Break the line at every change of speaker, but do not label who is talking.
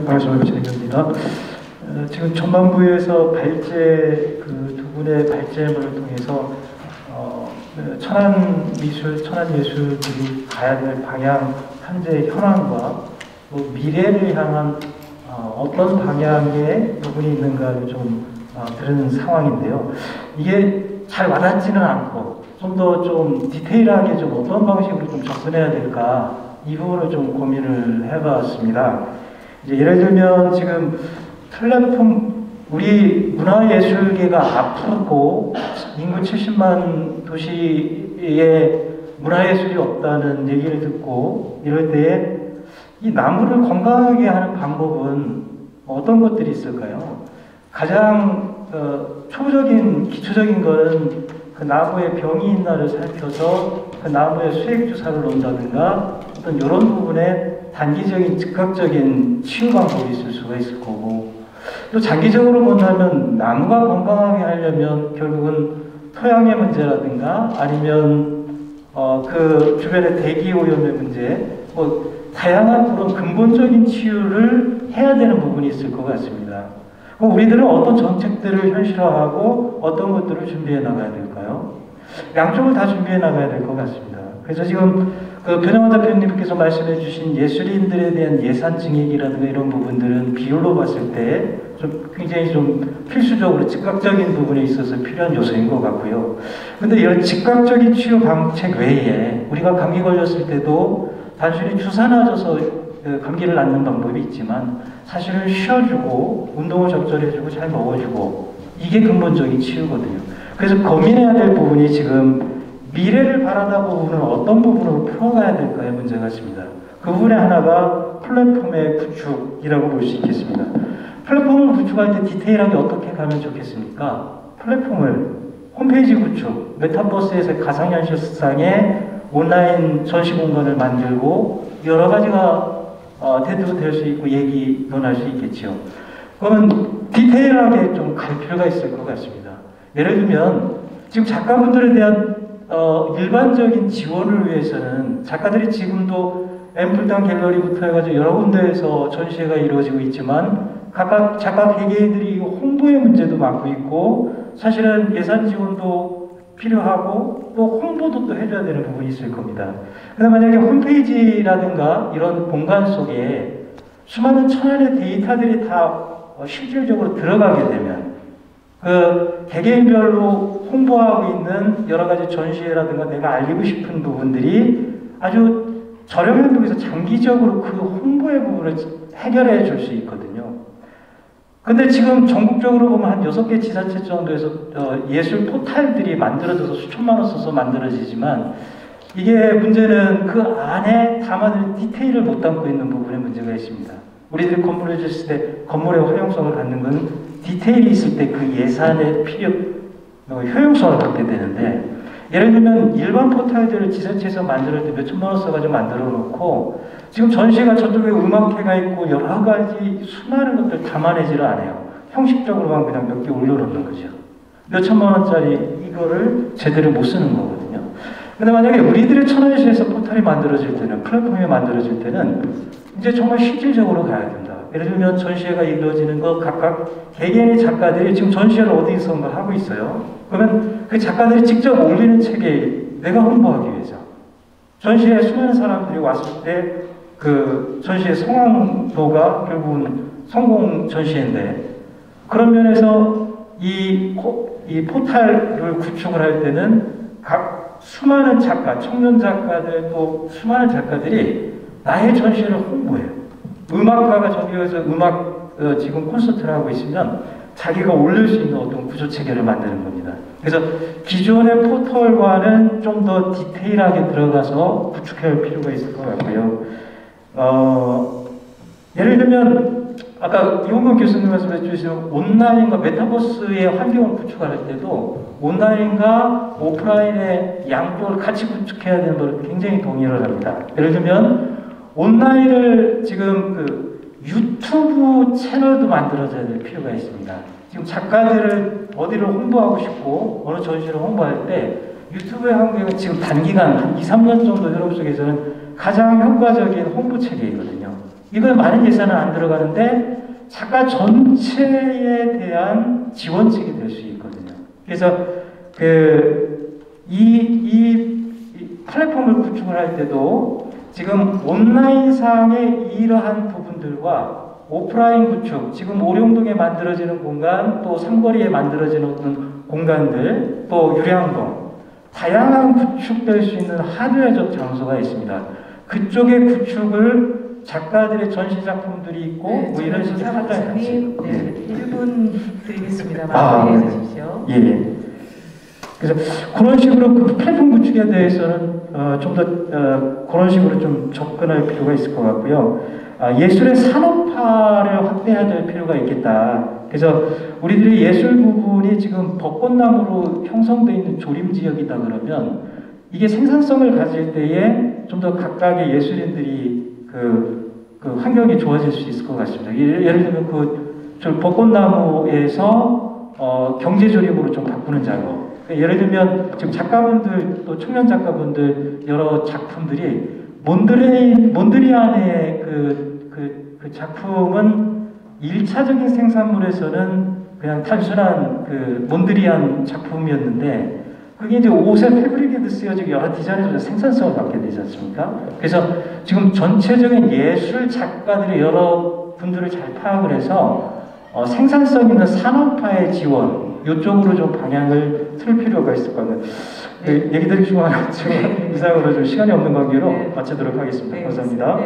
반갑습니다. 진행입니다. 지금 전반부에서 발제 두 분의 발제문을 통해서 천안 예술들이 가야 될 방향, 현재 현황과 미래를 향한 어떤 방향의 부분이 있는가를 좀 들은 상황인데요. 이게 잘 와닿지는 않고 좀 더 좀 디테일하게 좀 어떤 방식으로 좀 접근해야 될까 이 부분을 좀 고민을 해봤습니다. 이제 예를 들면 지금 플랫폼 우리 문화예술계가 앞으로 인구 70만 도시에 문화예술이 없다는 얘기를 듣고 이럴 때에 이 나무를 건강하게 하는 방법은 어떤 것들이 있을까요? 가장 초적인 기초적인 거는 그 나무에 병이 있나를 살펴서 그 나무에 수액주사를 놓는다든가 어떤 이런 부분에 단기적인 즉각적인 치유 방법이 있을 수가 있을 거고, 또 장기적으로 본다면 나무가 건강하게 하려면 결국은 토양의 문제라든가 아니면 그 주변의 대기 오염의 문제, 다양한 그런 근본적인 치유를 해야 되는 부분이 있을 것 같습니다. 우리들은 어떤 정책들을 현실화하고 어떤 것들을 준비해 나가야 될까요? 양쪽을 다 준비해 나가야 될 것 같습니다. 그래서 지금 변형원 대표님께서 말씀해 주신 예술인들에 대한 예산 증액이라든가 이런 부분들은 비율로 봤을 때 좀 굉장히 좀 필수적으로 즉각적인 부분에 있어서 필요한 요소인 것 같고요. 근데 이런 즉각적인 치유 방책 외에 우리가 감기 걸렸을 때도 단순히 주사 놔줘서 감기를 낫는 방법이 있지만 사실은 쉬어주고 운동을 적절히 해주고 잘 먹어주고 이게 근본적인 치유거든요. 그래서 고민해야 될 부분이 지금 미래를 바라다 부분은 어떤 부분으로 풀어가야 될까의 문제가 있습니다. 그 부분의 하나가 플랫폼의 구축이라고 볼 수 있겠습니다. 플랫폼을 구축할 때 디테일하게 어떻게 가면 좋겠습니까? 플랫폼을 홈페이지 구축, 메타버스에서 가상현실상의 온라인 전시 공간을 만들고 여러 가지가 대두가 될 수 있고 얘기 논할 수 있겠죠. 그러면 디테일하게 좀 갈 필요가 있을 것 같습니다. 예를 들면 지금 작가분들에 대한 일반적인 지원을 위해서는 작가들이 지금도 앰플단 갤러리부터 해가지고 여러 군데에서 전시회가 이루어지고 있지만 각각 작가 개개인들이 홍보의 문제도 맡고 있고 사실은 예산 지원도 필요하고 또 홍보도 또 해줘야 되는 부분이 있을 겁니다. 그런데 만약에 홈페이지라든가 이런 공간 속에 수많은 천안의 데이터들이 다 실질적으로 들어가게 되면 그 개개인별로 홍보하고 있는 여러 가지 전시회라든가 내가 알리고 싶은 부분들이 아주 저렴한 비용에서 장기적으로 그 홍보의 부분을 해결해 줄 수 있거든요. 근데 지금 전국적으로 보면 한 6개 지자체 정도에서 예술 포탈들이 만들어져서 수천만 원 써서 만들어지지만 이게 문제는 그 안에 담아낼 디테일을 못 담고 있는 부분에 문제가 있습니다. 우리들이 건물을 지을 때 건물의 활용성을 갖는 건 디테일이 있을 때 그 예산의 효용성을 갖게 되는데, 예를 들면 일반 포탈들을 지자체에서 만들 때 몇천만 원 써가지고 만들어 놓고 지금 전시가 저쪽에 음악회가 있고 여러 가지 수많은 것들 담아내지를 않아요. 형식적으로만 그냥 몇 개 올려놓는 거죠. 몇천만 원짜리 이거를 제대로 못 쓰는 거거든요. 근데 만약에 우리들의 천안시에서 포탈이 만들어질 때는, 플랫폼이 만들어질 때는 이제 정말 실질적으로 가야 된다. 예를 들면 전시회가 이루어지는 거 각각 개개인의 작가들이 지금 전시회를 어디선가 하고 있어요. 그러면 그 작가들이 직접 올리는 책에 내가 홍보하기 위해서 전시회에 수많은 사람들이 왔을 때 그 전시의 성황도가 결국은 성공 전시회인데, 그런 면에서 이 포탈을 구축을 할 때는 각 수많은 작가, 청년 작가들 또 수많은 작가들이 나의 전시를 홍보해요. 음악가가 저기에서 지금 콘서트를 하고 있으면 자기가 올릴 수 있는 어떤 구조 체계를 만드는 겁니다. 그래서 기존의 포털과는 좀 더 디테일하게 들어가서 구축할 필요가 있을 것 같고요. 예를 들면 아까 이홍근 교수님 말씀해 주신 온라인과 메타버스의 환경을 구축할 때도 온라인과 오프라인의 양쪽을 같이 구축해야 되는 걸 굉장히 동의를 합니다. 예를 들면 온라인을 지금 유튜브 채널도 만들어져야 될 필요가 있습니다. 지금 작가들을 어디를 홍보하고 싶고 어느 전시를 홍보할 때 유튜브의 환경은 지금 단기간 한 2, 3년 정도 흐름 속에서는 가장 효과적인 홍보 체계이거든요. 이건 많은 예산은 안 들어가는데 작가 전체에 대한 지원책이 될 수 있거든요. 그래서 이 플랫폼을 구축을 할 때도 지금 온라인상의 이러한 부분들과 오프라인 구축, 지금 오룡동에 만들어지는 공간, 또 삼거리에 만들어지는 어떤 공간들, 또 유량동, 다양한 구축될 수 있는 하드웨어적 장소가 있습니다. 그쪽의 구축을 작가들의 전시 작품들이 있고 뭐 이런 식의 하드웨어 같이.
1분 드리겠습니다. 마무리해 주십시오.
예. 그래서 그런 식으로 그 플랫폼 구축에 대해서는 좀 더 그런 식으로 좀 접근할 필요가 있을 것 같고요. 예술의 산업화를 확대해야 될 필요가 있겠다. 그래서 우리들의 예술 부분이 지금 벚꽃나무로 형성되어 있는 조림 지역이다 그러면 이게 생산성을 가질 때에 좀 더 각각의 예술인들이 그 환경이 좋아질 수 있을 것 같습니다. 예를 들면 저 벚꽃나무에서 경제조림으로 좀 바꾸는 작업. 예를 들면 지금 작가분들 또 청년 작가분들 여러 작품들이 몬드리안의 그 작품은 1차적인 생산물에서는 그냥 단순한 몬드리안 작품이었는데 그게 이제 옷에 패브릭에도 쓰여지고 여러 디자인에서 생산성을 갖게 되지 않습니까? 그래서 지금 전체적인 예술 작가들의 여러 분들을 잘 파악을 해서 생산성 있는 산업화의 지원 이쪽으로 좀 방향을 틀 필요가 있을 것 같아요. 얘기 드리고 싶은 건 지금 이상으로 좀 시간이 없는 관계로 마치도록 하겠습니다. 감사합니다.